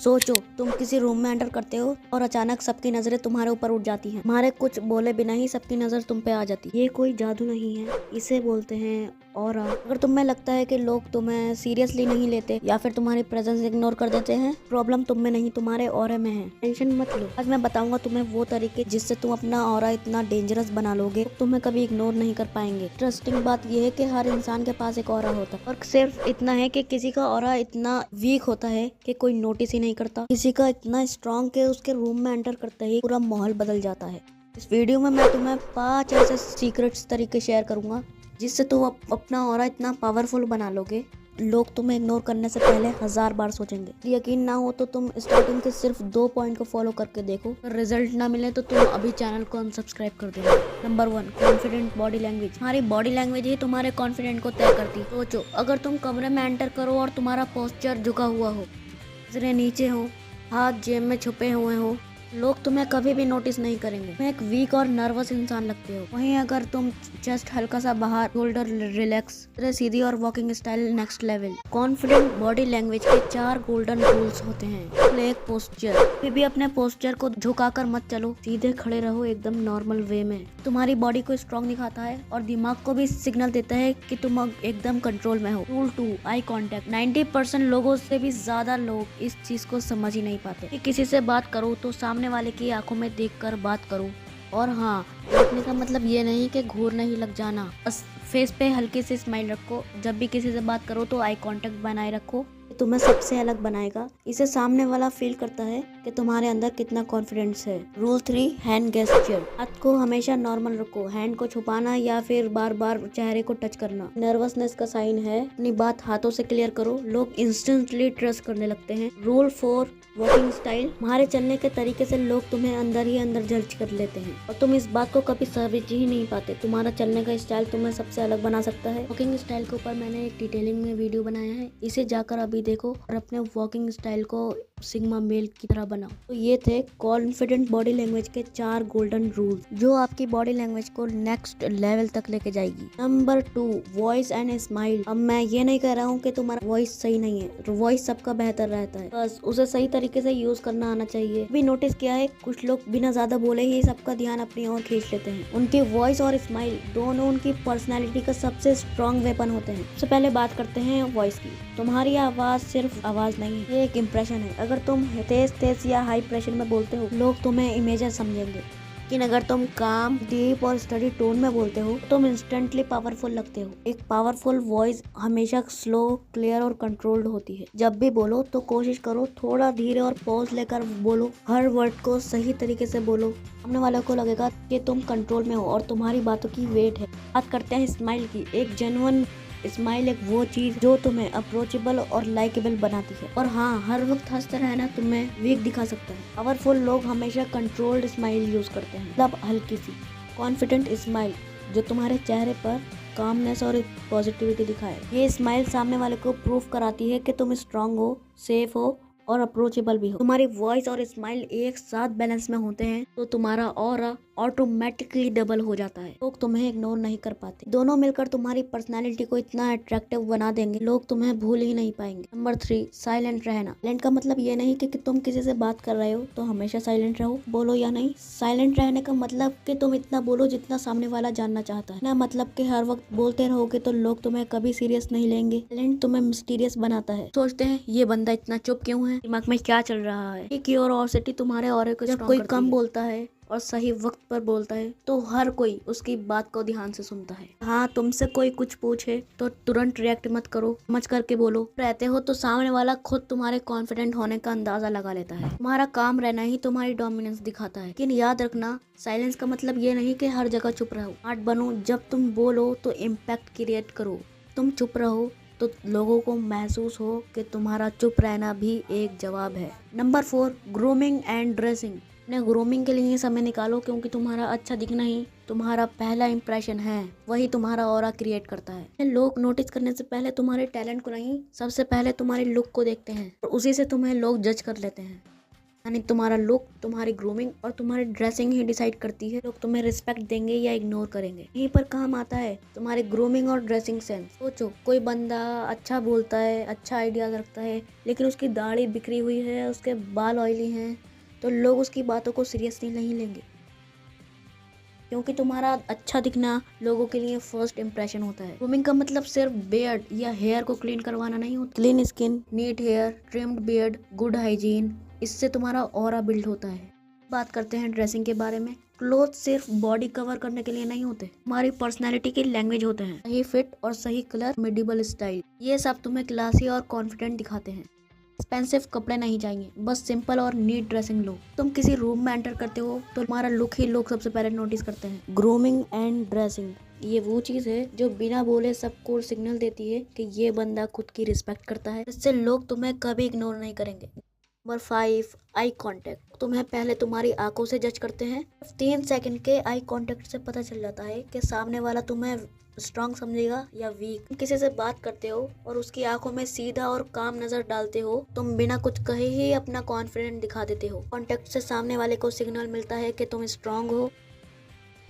सोचो तुम किसी रूम में एंटर करते हो और अचानक सबकी नजरें तुम्हारे ऊपर उठ जाती हैं। तुम्हारे कुछ बोले बिना ही सबकी नजर तुम पे आ जाती है। ये कोई जादू नहीं है, इसे बोलते हैं ऑरा। अगर तुम्हें लगता है कि लोग तुम्हें सीरियसली नहीं लेते या फिर तुम्हारी प्रेजेंस इग्नोर कर देते हैं, प्रॉब्लम तुम में नहीं तुम्हारे ऑरे में है। टेंशन मत लो, आज मैं बताऊंगा तुम्हें वो तरीके जिससे तुम अपना ऑरा इतना डेंजरस बना लोगे तुम्हें कभी इग्नोर नहीं कर पाएंगे। इंटरेस्टिंग बात यह है कि हर इंसान के पास एक ऑरा होता है, और सिर्फ इतना है कि किसी का ऑरा इतना वीक होता है कि कोई नोटिस ही नहीं करता, किसी का इतना स्ट्रॉन्ग के उसके रूम में एंटर करते ही पूरा माहौल बदल जाता है। इस वीडियो में मैं तुम्हें 5 ऐसे सीक्रेट्स तरीके शेयर करूंगा जिससे तुम अपना ऑरा इतना पावरफुल बना लोगे, लोग तुम्हें इग्नोर करने से पहले 1000 बार सोचेंगे। यकीन ना हो तो तुम स्टार्टिंग के सिर्फ 2 पॉइंट को फॉलो करके देखो। अगर रिजल्ट ना मिले तो तुम अभी चैनल को अनसब्सक्राइब कर देना। Number 1, confident body language. तुम्हारी बॉडी लैंग्वेज ही तुम्हारे कॉन्फिडेंट को तय करती। सोचो, अगर तुम कमरे में एंटर करो और तुम्हारा पोस्चर झुका हुआ हो, नजरें नीचे हो, हाथ जेब में छुपे हुए हो, लोग तुम्हें कभी भी नोटिस नहीं करेंगे। तुम एक वीक और नर्वस इंसान लगते हो। वहीं अगर तुम चेस्ट हल्का सा बाहर, शोल्डर रिलैक्स, सीधी और walking style next level. Confident body language के 4 गोल्डन रूल्स होते हैं। एक पोस्चर, फिर भी अपने पोस्चर को झुकाकर मत चलो, सीधे खड़े रहो एकदम नॉर्मल वे में। तुम्हारी बॉडी को स्ट्रॉन्ग दिखाता है और दिमाग को भी सिग्नल देता है कि तुम एकदम कंट्रोल में हो। Rule 2, eye contact. 90% लोगों से भी ज्यादा लोग इस चीज को समझ ही नहीं पाते कि किसी से बात करो तो सामने वाले की आंखों में देखकर बात करो। और हाँ, देखने का मतलब ये नहीं कि घूर नहीं लग जाना, बस फेस पे हल्की सी स्माइल रखो। जब भी किसी से बात करो तो आई कांटेक्ट बनाए रखो, तुम्हें सबसे अलग बनाएगा। इसे सामने वाला फील करता है कि तुम्हारे अंदर कितना कॉन्फिडेंस है। Rule 3, hand gesture. हाथ को हमेशा नॉर्मल रखो, हैंड को छुपाना या फिर बार बार चेहरे को टच करना नर्वसनेस का साइन है। अपनी बात हाथों से क्लियर करो, लोग इंस्टेंटली ट्रस्ट करने लगते हैं। Rule 4, walking style. तुम्हारे चलने के तरीके से लोग तुम्हें अंदर ही अंदर जज कर लेते हैं और तुम इस बात को कभी समझ ही नहीं पाते। तुम्हारा चलने का स्टाइल तुम्हें सबसे अलग बना सकता है। वॉकिंग स्टाइल के ऊपर मैंने एक डिटेलिंग में वीडियो बनाया है, इसे जाकर अभी देखो और अपने वॉकिंग स्टाइल को सिग्मा मेल की तरह बनाओ। तो ये थे कॉन्फिडेंट बॉडी लैंग्वेज के 4 गोल्डन रूल्स जो आपकी बॉडी लैंग्वेज को नेक्स्ट लेवल तक लेके जाएगी। Number 2, voice and smile. अब मैं ये नहीं कह रहा हूँ कि तुम्हारा वॉइस सही नहीं है, वॉइस सबका बेहतर रहता है, बस उसे सही तरीके से यूज करना आना चाहिए। भी नोटिस किया है, कुछ लोग बिना ज्यादा बोले ही सबका ध्यान अपनी ओर खींच लेते हैं। उनकी वॉइस और स्माइल दोनों उनकी पर्सनैलिटी का सबसे स्ट्रॉन्ग वेपन होते हैं। सबसे पहले बात करते हैं वॉइस की। तुम्हारी आवाज सिर्फ आवाज नहीं है, ये एक इम्प्रेशन है। अगर तुम तेज या हाई प्रेशर में बोलते हो, लोग तुम्हें इमेजर समझेंगे, लेकिन अगर तुम काम, डीप और स्टडी टोन में बोलते हो, तुम इंस्टेंटली पावरफुल लगते हो। एक पावरफुल वॉइस हमेशा स्लो, क्लियर और कंट्रोल्ड होती है। जब भी बोलो तो कोशिश करो थोड़ा धीरे और पॉज लेकर बोलो, हर वर्ड को सही तरीके से बोलो। सामने वाले को लगेगा कि तुम कंट्रोल में हो और तुम्हारी बातों की वेट है। बात करते हैं स्माइल की। एक जेन्युइन स्माइल एक वो चीज जो तुम्हें अप्रोचेबल और लाइकेबल बनाती है। और हाँ, हर वक्त हंसते रहना तुम्हें वीक दिखा सकता है। पावरफुल लोग हमेशा कंट्रोल्ड स्माइल यूज करते हैं, मतलब हल्की सी कॉन्फिडेंट स्माइल जो तुम्हारे चेहरे पर कामनेस और पॉजिटिविटी दिखाए। ये स्माइल सामने वाले को प्रूफ कराती है कि तुम स्ट्रांग हो, सेफ हो और अप्रोचेबल भी हो। तुम्हारी वॉइस और स्माइल एक साथ बैलेंस में होते हैं तो तुम्हारा ऑरा ऑटोमेटिकली डबल हो जाता है। लोग तुम्हें इग्नोर नहीं कर पाते। दोनों मिलकर तुम्हारी पर्सनालिटी को इतना अट्रैक्टिव बना देंगे, लोग तुम्हें भूल ही नहीं पाएंगे। नंबर 3, साइलेंट रहना। साइलेंट का मतलब ये नहीं कि तुम किसी से बात कर रहे हो तो हमेशा साइलेंट रहो, बोलो या नहीं। साइलेंट रहने का मतलब कि तुम इतना बोलो जितना सामने वाला जानना चाहता है, ना मतलब कि हर वक्त बोलते रहोगे तो लोग तुम्हें कभी सीरियस नहीं लेंगे। साइलेंट तुम्हें मिस्टीरियस बनाता है। सोचते हैं ये बंदा इतना चुप क्यों है, दिमाग में क्या चल रहा है। क्यूरियोसिटी तुम्हारे ऑरे को जब कोई कम बोलता है और सही वक्त पर बोलता है तो हर कोई उसकी बात को ध्यान से सुनता है। हाँ, तुमसे कोई कुछ पूछे तो तुरंत रिएक्ट मत करो, समझ करके बोलो। रहते हो तो सामने वाला खुद तुम्हारे कॉन्फिडेंट होने का अंदाजा लगा लेता है। तुम्हारा काम रहना ही तुम्हारी डोमिनेंस दिखाता है। लेकिन याद रखना, साइलेंस का मतलब ये नहीं कि हर जगह चुप रहो। स्मार्ट बनो, जब तुम बोलो तो इम्पैक्ट क्रिएट करो। तुम चुप रहो तो लोगों को महसूस हो कि तुम्हारा चुप रहना भी एक जवाब है। Number 4, grooming and dressing. अपने ग्रूमिंग के लिए समय निकालो, क्योंकि तुम्हारा अच्छा दिखना ही तुम्हारा पहला इंप्रेशन है, वही तुम्हारा ऑरा क्रिएट करता है। लोग नोटिस करने से पहले तुम्हारे टैलेंट को नहीं, सबसे पहले तुम्हारे लुक को देखते हैं और उसी से तुम्हें लोग जज कर लेते हैं। यानी तुम्हारा लुक, तुम्हारी ग्रूमिंग और तुम्हारी ड्रेसिंग ही डिसाइड करती है लोग तुम्हें रिस्पेक्ट देंगे या इग्नोर करेंगे। यहीं पर काम आता है तुम्हारी ग्रूमिंग और ड्रेसिंग सेंस। सोचो, कोई बंदा अच्छा बोलता है, अच्छा आइडियाज रखता है, लेकिन उसकी दाढ़ी बिखरी हुई है, उसके बाल ऑयली हैं, तो लोग उसकी बातों को सीरियसली नहीं लेंगे, क्योंकि तुम्हारा अच्छा दिखना लोगों के लिए फर्स्ट इंप्रेशन होता है। ग्रूमिंग का मतलब सिर्फ बियर्ड या हेयर को क्लीन करवाना नहीं होता। Clean skin, neat hair, trimmed beard, good hygiene, इससे तुम्हारा ऑरा बिल्ड होता है। बात करते हैं ड्रेसिंग के बारे में। क्लोथ सिर्फ बॉडी कवर करने के लिए नहीं होते, हमारी पर्सनैलिटी की लैंग्वेज होते हैं। सही फिट और सही कलर, मिडिबल स्टाइल, ये सब तुम्हें क्लासी और कॉन्फिडेंट दिखाते हैं। एक्सपेंसिव कपड़े नहीं चाहिए, बस सिंपल और नीट ड्रेसिंग लो। तुम किसी रूम में एंटर करते हो तो तुम्हारा लुक ही लोग सबसे पहले नोटिस करते हैं। ग्रूमिंग एंड ड्रेसिंग, ये वो चीज है जो बिना बोले सबको सिग्नल देती है कि ये बंदा खुद की रिस्पेक्ट करता है। इससे लोग तुम्हें कभी इग्नोर नहीं करेंगे। Number 5, eye contact. तुम्हें पहले तुम्हारी आंखों से जज करते हैं। 3 सेकंड के आई कांटेक्ट से पता चल जाता है कि सामने वाला तुम्हें स्ट्रांग समझेगा या वीक। किसी से बात करते हो और उसकी आंखों में सीधा और काम नजर डालते हो, तुम बिना कुछ कहे ही अपना कॉन्फिडेंस दिखा देते हो। कांटेक्ट से सामने वाले को सिग्नल मिलता है कि तुम स्ट्रांग हो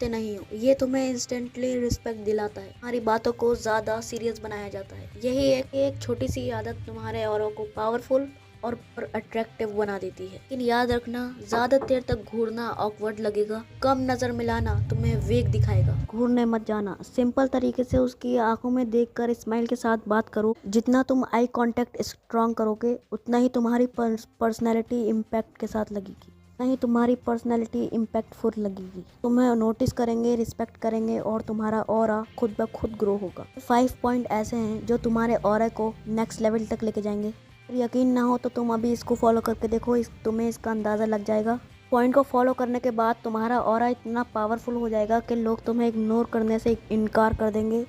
नहीं हो। ये तुम्हें इंस्टेंटली रिस्पेक्ट दिलाता है। हमारी बातों को ज्यादा सीरियस बनाया जाता है। यही एक छोटी सी आदत तुम्हारे औरों को पावरफुल और अट्रैक्टिव बना देती है। लेकिन याद रखना, ज्यादा देर तक घूरना ऑकवर्ड लगेगा, कम नजर मिलाना तुम्हें वीक दिखाएगा। घूरने मत जाना, सिंपल तरीके से उसकी आंखों में देखकर स्माइल के साथ बात करो। जितना तुम आई कांटेक्ट स्ट्रॉन्ग करोगे, उतना ही तुम्हारी पर्सनैलिटी इम्पैक्ट के साथ लगेगी, नहीं तुम्हारी पर्सनैलिटी इम्पैक्टफुल लगेगी। तुम्हें नोटिस करेंगे, रिस्पेक्ट करेंगे और तुम्हारा ऑरा खुद ब खुद ग्रो होगा। 5 पॉइंट ऐसे हैं जो तुम्हारे ऑरा को नेक्स्ट लेवल तक लेके जाएंगे। यकीन ना हो तो तुम अभी इसको फॉलो करके देखो, तुम्हें इसका अंदाज़ा लग जाएगा। पॉइंट को फॉलो करने के बाद तुम्हारा ऑरा इतना पावरफुल हो जाएगा कि लोग तुम्हें इग्नोर करने से इनकार कर देंगे।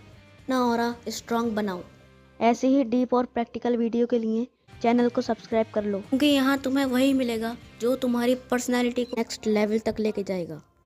ना ऑरा स्ट्रांग बनाओ। ऐसे ही डीप और प्रैक्टिकल वीडियो के लिए चैनल को सब्सक्राइब कर लो, क्योंकि यहाँ तुम्हें वही मिलेगा जो तुम्हारी पर्सनैलिटी को नेक्स्ट लेवल तक लेके जाएगा।